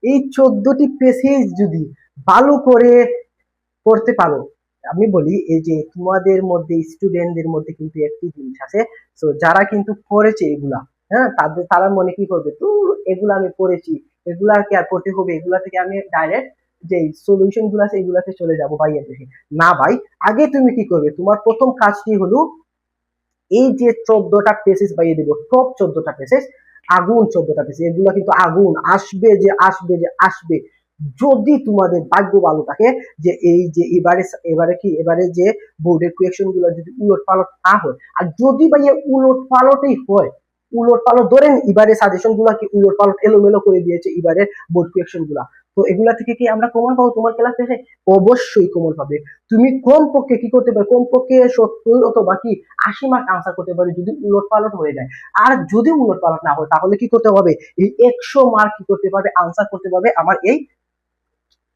এই 14টি পেসেজ যদি ভালো করে করতে পারো, আমি বলি এই যে তোমাদের মধ্যে স্টুডেন্টদের মধ্যে কিন্তু একটি জিনিস আছে, তো যারা কিন্তু পড়েছে এগুলা, হ্যাঁ, তারা মনে কি করবে, তো এগুলা আমি পড়েছি, এগুলা কি আর পড়তে হবে, এগুলা থেকে আমি ডাইরেক্ট যে সলিউশন গুলো আছে এগুলাতে চলে যাবো ভাইয়া দেখে। না ভাই, আগে তুমি কি করবে, তোমার প্রথম কাজটি হলো এই যে 14টা পেসেস বাইয়ে দিব, টপ 14টা পেসেস, আগুন 14টা পেসেস, এগুলো কিন্তু আগুন আসবে যে আসবে যে আসবে। যদি তোমাদের ভাগ্য ভালো থাকে যে এই যে এবারে যে বোর্ডের কোয়েকশন গুলো যদি উলট পালট না হয়, আর যদি ভাইয়া উলট পালটই হয়, উলট পালট ধরেন এবারে সাজেশন গুলা কি উলট পালট এলোমেলো করে দিয়েছে এবারে বোর্ড কোয়েকশন গুলা, তো এগুলা থেকে কি আমরা কমন পাবো তোমার ক্লাস থেকে? অবশ্যই কমন পাবে। তুমি কমপক্ষে কি করতে পারো, কমপক্ষে 70 অথবা কি 80 মার্ক আনসার করতে পারো যদি উলট পালট হয়ে যায়। আর যদি উলট পালট না হয় তাহলে কি করতে হবে, এই 100 মার্ক কি করতে পারবে, আনসার করতে পারবে আমার এই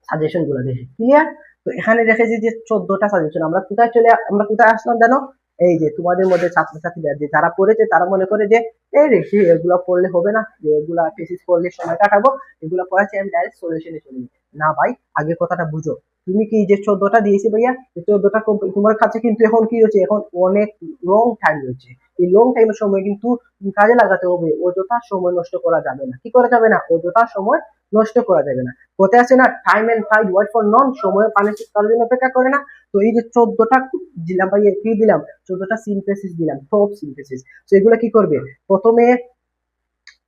সাজেশন গুলো দেখে। ক্লিয়ার? তো এখানে দেখেছি যে 14টা সাজেশন, আমরা কোথায় আসলাম জানো, এই যে তোমাদের মধ্যে ছাত্রছাত্রীরা যে যারা পড়েছে তারা মনে করে যে এই রে এগুলো পড়লে হবে না, যে এগুলা থিসিস পড়লে সময় কাটাবো, এগুলো পড়াচ্ছি আমি ডাইরেক্ট সলিউশনে চলে যাই। না ভাই, আগে কথাটা বুঝো। তুমি কি যে 14টা দিয়েছি ভাইয়া, এই 14টা তোমার কাছে কিন্তু এখন কি হচ্ছে, এখন অনেক লং টাইম রয়েছে। এই লং টাইমের সময় কিন্তু কাজে লাগাতে হবে, অযথা সময় নষ্ট করা যাবে না। কি করা যাবে না? অযথা সময় নষ্ট করা যাবে না। কোথায় আছে না, time and fight wait for none, সময় পানি কারোর জন্য অপেক্ষা করে না। তো এই যে 14টা দিলাম ভাই, কি দিলাম, 14টা সিনথেসিস দিলাম, টপ সিনথেসিস। তো এগুলো কি করবে, প্রথমে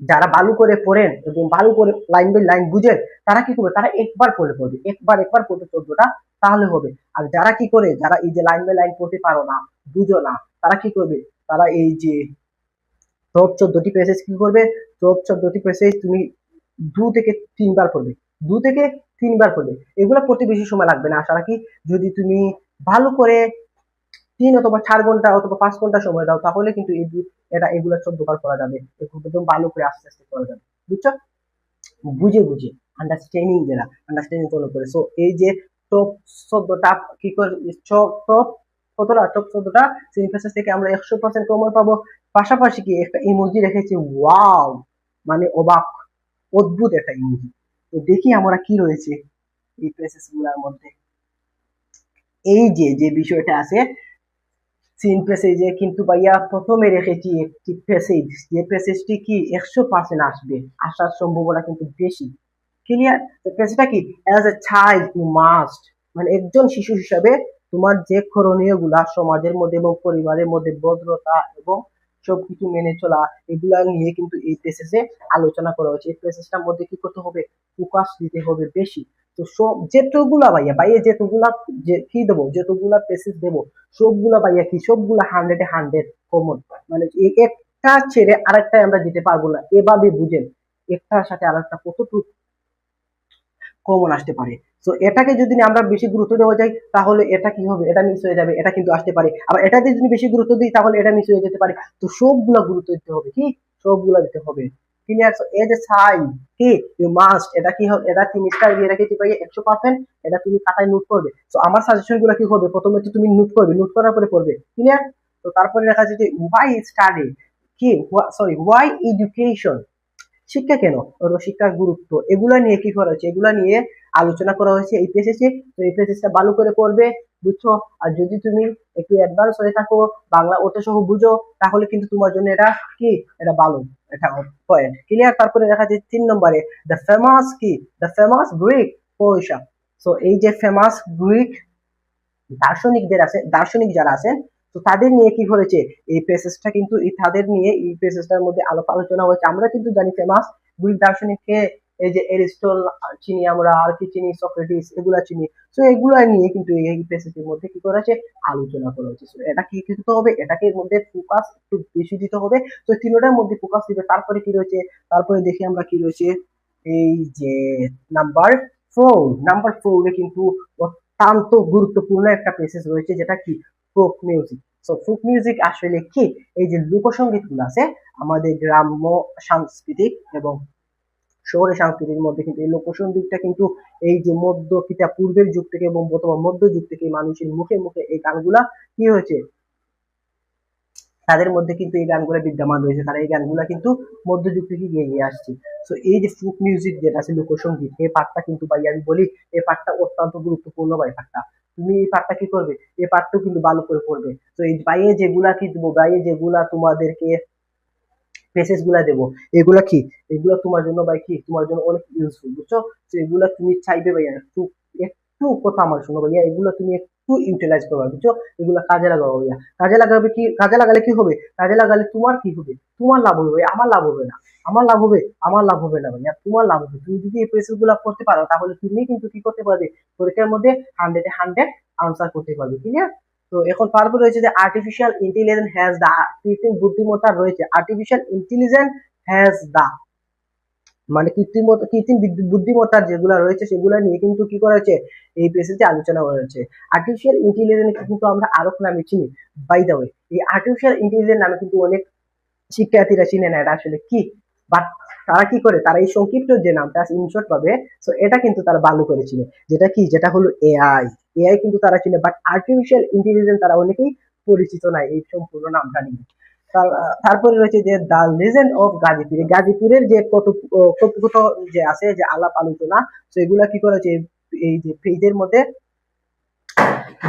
যারা ভালো করে পড়েন এবং ভালো করে লাইন বাই লাইন বুঝেন, তারা কি করবে, তারা একবার পড়বে, একবার পড়বে 14টা, তাহলে হবে। আর যারা কি করে, যারা এই যে লাইন বাই লাইন পড়তে পারো না, বুঝো না, তারা কি করবে, তারা এই যে টপ 14টি পেসেজ কি করবে, টপ 14টি পেসেজ তুমি 2 থেকে 3 বার পড়বে, 2 থেকে 3 বার পড়বে। এগুলো পড়তে বেশি সময় লাগবে না আশা রাখি। যদি তুমি ভালো করে 3 অথবা 4 ঘন্টা অথবা 5 ঘন্টা সময় দাও, তাহলে কিন্তু এগুলো 14 বার করা যাবে, একদম ভালো করে আস্তে আস্তে করা যাবে। বুঝছো? বুঝে বুঝে আন্ডারস্ট্যান্ডিং যারা আন্ডারস্ট্যান্ডিং ফলো করে। সো এই যে টপ 14টা কি করে, টপ কতটা, টপ 14টা সিনথেসিস থেকে আমরা 100% কমন পাবো। পাশাপাশি কি একটা ইমোজি রেখেছি, ওয়াও, মানে অবাক, অদ্ভুত একটা ইমোজি। তো দেখি আমরা কি রয়েছে এই প্রেসেস গুলার মধ্যে। এই যে যে বিষয়টা আছে সিন প্যাসেজে কিন্তু ভাইয়া প্রথমে রেখেছি একটি প্যাসেজ, যে প্যাসেজটি কি 100% আসবে, আসার সম্ভাবনা কিন্তু বেশি। ক্লিয়ার? প্যাসেজটা কি, as a child you must, মানে একজন শিশু হিসাবে তোমার যে করণীয় গুলা সমাজের মধ্যে এবং পরিবারের মধ্যে ভদ্রতা এবং সবকিছু মেনে চলা, এগুলা নিয়ে কিন্তু এই প্যাসেজে আলোচনা করা হয়েছে। এই প্যাসেজটার মধ্যে কি করতে হবে, ফোকাস দিতে হবে বেশি। তো সব যেতগুলা ভাইয়া ভাইয়া যেতগুলা যে কি দেবো, যেতগুলা প্যাসেজ দেবো, সবগুলা ভাইয়া কি, সবগুলা 100-এ 100 কমন, মানে একটা ছেড়ে আরেকটাই আমরা দিতে পারবো না, এভাবে বুঝেন একটার সাথে আরেকটা কতটুকু কমন আসতে পারে। তো এটাকে যদি আমরা বেশি গুরুত্ব দেওয়া যায় তাহলে এটা কি হবে, এটা মিস হয়ে যাবে, এটা কিন্তু আসতে পারে। আবার এটাতে যদি বেশি গুরুত্ব দিই তাহলে এটা মিস হয়ে যেতে পারে। তো সবগুলা গুরুত্ব দিতে হবে, কি সবগুলা দিতে হবে। ক্লিয়ার? এজ এ সাইন কি ইউ মাস্ট, এটা কি হবে, এটা তুমি স্টার দিয়ে রেখেছি ভাই 100%, এটা তুমি খাতায় নোট করবে। তো আমার সাজেশন গুলো কি হবে, প্রথমে তো তুমি নোট করবে, নোট করার পরে পড়বে। ক্লিয়ার? তো তারপরে লেখা আছে যে ওয়াই স্টাডি, কি সরি ওয়াই এডুকেশন, শিক্ষা কেন, শিক্ষার গুরুত্ব, এগুলা নিয়ে কি করা হয়েছে, এগুলা নিয়ে আলোচনা করা হয়েছে এই পেজে। তো এই পেজটা ভালো করে পড়বে, বুঝছো? আর যদি তুমি একটু অ্যাডভান্স হয়ে থাকো, বাংলা ওটা সহ বুঝো, তাহলে কিন্তু তোমার জন্য এটা কি, এটা ভালো, এটা পয়েন্ট। ক্লিয়ার? তারপরে দেখা যায় 3 নম্বরে দ্য ফেমাস কি, দ্য ফেমাস গ্রিক পয়সা। তো এই যে ফেমাস গ্রিক দার্শনিক যারা আছেন, তো তাদের নিয়ে কি হয়েছে, এই প্যাসেজটা কিন্তু তাদের নিয়ে এই প্যাসেজটার মধ্যে আলোচনা হয়েছে। আমরা কিন্তু জানি ফেমাস গ্রিক দার্শনিককে, এই যে এরিস্টল চিনি আমরা, আর কি চিনি, সক্রেটিস, এগুলা চিনি। তো এগুলা নিয়ে কিন্তু এই প্যাসেজের মধ্যে কি করা হয়েছে, আলোচনা করা হয়েছে। এটা কি করতে হবে, এটাকে মধ্যে ফোকাস একটু বেশি দিতে হবে। তো তিনটার মধ্যে ফোকাস দিবে। তারপরে কি রয়েছে, তারপরে দেখি আমরা কি রয়েছে, এই যে নাম্বার 4, নাম্বার 4 কিন্তু অত্যন্ত গুরুত্বপূর্ণ একটা প্লেসেস রয়েছে, যেটা কি, folk music. So folk music আসলে কি, এই যে লোকসঙ্গীত গুলো আছে আমাদের গ্রাম্য সাংস্কৃতিক এবং শহরের সাংস্কৃতির মধ্যে, কিন্তু এই লোকসঙ্গীতটা কিন্তু এই যে পূর্বের যুগ থেকে এবং বর্তমান মধ্যযুগ থেকে মানুষের মুখে মুখে এই গানগুলা কি হয়েছে, তাদের মধ্যে কিন্তু এই গানগুলো বিদ্যমান রয়েছে, তারা এই গানগুলো কিন্তু মধ্যযুগ থেকে গিয়ে আসছে। তো এই যে ফোক মিউজিক যেটা আছে, লোকসঙ্গীত, এই পার্টটা কিন্তু ভাই আমি বলি এই পার্টটা অত্যন্ত গুরুত্বপূর্ণ ভাই পার্টটা। তুমি এই পার্টটা কি করবে, এই পার্টটাও কিন্তু ভালো করে পড়বে। তো এই বাইরে যেগুলা কি দেবো, বাইরে যেগুলা তোমাদেরকে পেসেজ গুলা দেবো, এগুলা কি, এগুলা তোমার জন্য ভাই কি, তোমার জন্য অনেক ইউজফুল, বুঝছো? তো এগুলা তুমি চাইবে ভাইয়া একটু, একটু কথা আমার শোনো ভাইয়া, এগুলো তুমি একটু ইউটিলাইজ করবা, বুঝছো? এগুলো কাজে লাগাবো ভাইয়া। কাজে লাগাবে কি, কাজে লাগালে কি হবে, কাজে লাগালে তোমার কি হবে, তোমার লাভ হবে ভাইয়া, আমার লাভ হবে না। আমার লাভ হবে, আমার লাভ হবে না ভাইয়া, তোমার লাভ হবে। তুমি যদি এই পেসেজ গুলা করতে পারো তাহলে তুমি কিন্তু কি করতে পারবে, পরীক্ষার মধ্যে 100-এ 100 আনসার করতে পারবে, ক্লিয়ার? তো এখন তারপর রয়েছে যে আর্টিফিশিয়াল ইন্টেলিজেন্স হ্যাজ দা, কৃত্রিম বুদ্ধিমত্তা রয়েছে, আর্টিফিশিয়াল ইন্টেলিজেন্স হ্যাজ দা মানে কৃত্রিম বুদ্ধিমত্তার যেগুলো রয়েছে সেগুলো নিয়ে কিন্তু কি করা হয়েছে, এই পেজে আলোচনা করা হয়েছে। আর্টিফিশিয়াল ইন্টেলিজেন্স কিন্তু আমরা আরো নামে চিনি, বাই দা ওয়ে এই আর্টিফিশিয়াল ইন্টেলিজেন্স নামে কিন্তু অনেক শিক্ষার্থীরা চিনে না এটা আসলে কি, বাট তারা কি করে, তারা এই সংক্ষিপ্ত যে নামটা আছে ইনশর্ট পাবে, সো এটা কিন্তু তারা ভালো করে চিনে, যেটা কি, যেটা হলো এআই। এআই কিন্তু তারা চিনে, বাট আর্টিফিশিয়াল ইন্টেলিজেন্স তারা অনেকেই পরিচিত নাই এই সম্পূর্ণ নামটা নিয়ে। তারপরে রয়েছে যে দ্য লিজেন্ড অফ গাজীপুর, গাজীপুরের যে কত যে আছে যে আলাপ আলোচনা, সেগুলা কি করেছে এই যে পেজের মধ্যে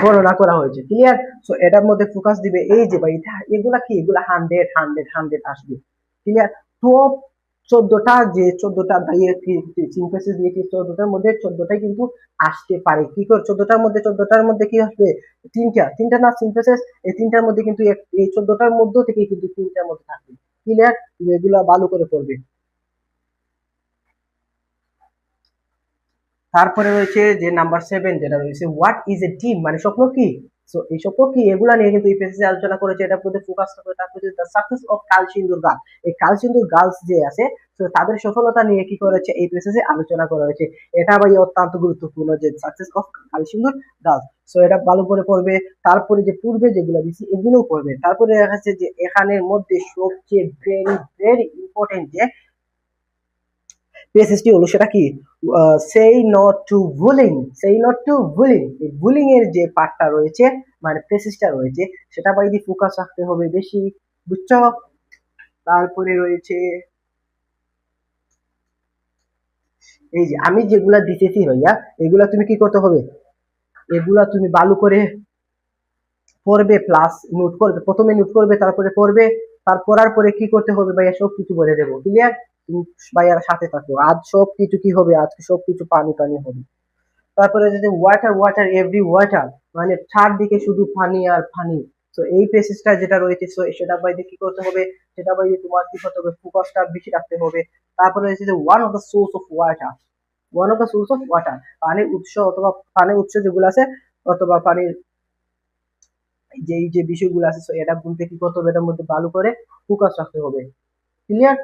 বর্ণনা করা হয়েছে, ক্লিয়ার? সো এটার মধ্যে ফোকাস দিবে এই যে ভাই এগুলা কি, এগুলা 100 আসবে, ক্লিয়ার? টপ 14টা, যে 14টা ভাইয়ের সিনথেসিস দিয়েছি, 14টার মধ্যে 14টাই কিন্তু আসতে পারে। কি করে 14টার মধ্যে কি আসবে, তিনটা না সিনথেসিস, এই তিনটার মধ্যে কিন্তু এই 14টার মধ্যে থেকে কিন্তু তিনটার মধ্যে থাকবে, ক্লিয়ার? তুমি এগুলা ভালো করে পড়বে। তারপরে রয়েছে যে নাম্বার 7 যেটা রয়েছে হোয়াট ইজ এ ড্রিম, মানে স্বপ্ন কি। সো এই স্বপ্ন কি, এগুলা নিয়ে কিন্তু এই পেজে আলোচনা করেছে, এটার প্রতি ফোকাস করে। তারপরে the success of Kalsindur girl, এই কালসিন্দুর গার্লস যে আছে, তো তাদের সফলতা নিয়ে কি করেছে এই পেজে আলোচনা করা হয়েছে। এটা ভাই অত্যন্ত গুরুত্বপূর্ণ যে success of Kalsindur girls, so এটা ভালো করে পড়বে। তারপরে যে পূর্বে যেগুলো দিচ্ছি এগুলোও পড়বে। তারপরে দেখা যাচ্ছে যে এখানের মধ্যে সবচেয়ে ভেরি ভেরি ইম্পর্টেন্ট যে পেসেজটি হলো সেটা কি, সেই নট টু বুলিং, সেই নট টু বুলিং, এই বুলিং এর যে পার্টটা রয়েছে মানে পেসেজটা রয়েছে, সেটা বাইরে ফোকাস রাখতে হবে বেশি, বুঝছো? তারপরে রয়েছে এই যে আমি যেগুলা দিতেছি ভাইয়া, এগুলা তুমি কি করতে হবে, এগুলা তুমি ভালো করে পড়বে, প্লাস নোট করবে, প্রথমে নোট করবে তারপরে পড়বে, তার পড়ার পরে কি করতে হবে ভাইয়া সব কিছু বলে দেবো, ক্লিয়ার? তুমি ভাইয়ার সাথে থাকো, আজ সব কিছু কি হবে, আজকে সব কিছু পানি পানি হবে। তারপরে যদি ওয়াটার ওয়াটার এভরি ওয়াটার, মানে চারদিকে শুধু পানি আর পানি। তো এই পেসেজটা যেটা রয়েছে, তো সেটা বাইরে কি করতে হবে, সেটা বাইরে তোমার কি করতে হবে, ফোকাসটা বেশি রাখতে হবে। তারপরে রয়েছে যে one of the source of water, one of the source of water, পানির উৎস অথবা পানির উৎস যেগুলো আছে, অথবা পানির যে এই যে বিষয়গুলো আছে, তো এটা বলতে কি করতে হবে, এটার মধ্যে ভালো করে ফোকাস রাখতে হবে, ক্লিয়ার?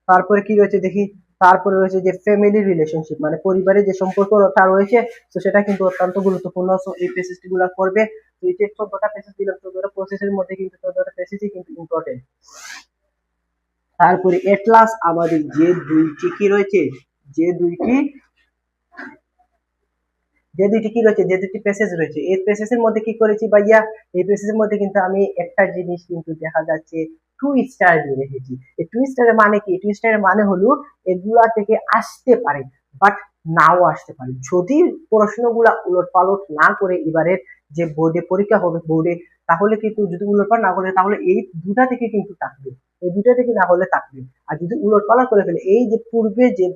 তারপরে কি রয়েছে দেখি, তারপরে রয়েছে যে ফ্যামিলি রিলেশনশিপ, মানে পরিবারের যে সম্পর্কটা রয়েছে, তো সেটা কিন্তু অত্যন্ত গুরুত্বপূর্ণ। সো এই পেসেজটি গুলো করবে। তো এই যে 14টা পেসেজ দিলাম, 14টা প্রসেসের মধ্যে কিন্তু 14টা পেসেজই কিন্তু ইম্পর্টেন্ট। তারপরে এটলাস আমাদের যে দুইটি কি রয়েছে, যে দুইটি কি রয়েছে, যে দুটি প্যাসেজ রয়েছে, এই প্যাসেজের মধ্যে কি করেছি ভাইয়া, এই প্যাসেজের মধ্যে কিন্তু আমি একটা জিনিস কিন্তু দেখা যাচ্ছে টু স্টার দিয়ে রেখেছি। এই টু স্টারের মানে কি, টু স্টারের মানে হলো এগুলা থেকে আসতে পারে, বাট নাও আসতে পারে যদি প্রশ্নগুলা উলট পালট না করে এবারের যে বোর্ডে পরীক্ষা হবে বোর্ডে, তাহলে কিন্তু যদি উলট পালট না করে তাহলে এই দুটা থেকে কিন্তু থাকবে, এই দুটা থেকে না হলে থাকবে। আর যদি উলট পালট করে ফেলে, এই যে পূর্বে যে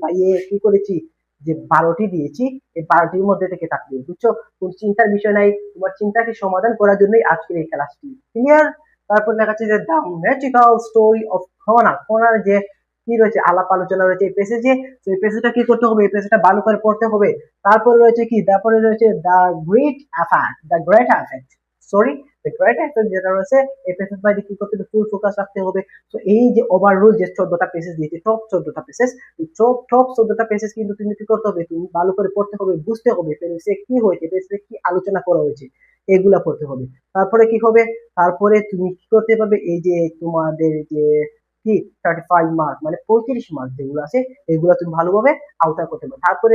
কি করেছি, যে 12টি দিয়েছি, এই 12টির মধ্যে থেকে থাকবে, বুঝছো? কোন চিন্তার বিষয় নাই, তোমার চিন্তাকে সমাধান করার জন্যই আজকের এই ক্লাসটি, ক্লিয়ার? তারপর দেখা যাচ্ছে যে the magical story of Khana, খনার যে কি রয়েছে আলাপ আলোচনা রয়েছে এই পেসেজে। তো এই পেসেজটা কি করতে হবে, এই পেসেজটা ভালো করে পড়তে হবে। তারপরে রয়েছে কি, তারপরে রয়েছে the great effect, the great effect, sorry the great effect যেটা রয়েছে, এই পেসেজ বাইরে কি করতে হবে, ফুল ফোকাস রাখতে হবে। তো এই যে ওভারঅল যে 14টা পেসেজ দিয়েছে, টপ 14টা পেসেজ, এই টপ 14টা পেসেজ কিন্তু তুমি কি করতে হবে, তুমি ভালো করে পড়তে হবে, বুঝতে হবে পেসে কি হয়েছে, পেসে কি আলোচনা করা হয়েছে, এগুলা পড়তে হবে। তারপরে কি হবে, তারপরে তুমি কি করতে পারবে, এই যে তোমাদের যে কি 35 মার্ক মানে 35 মার্ক যেগুলো আছে, এগুলো তুমি ভালোভাবে আওতা করতে পারবে। তারপরে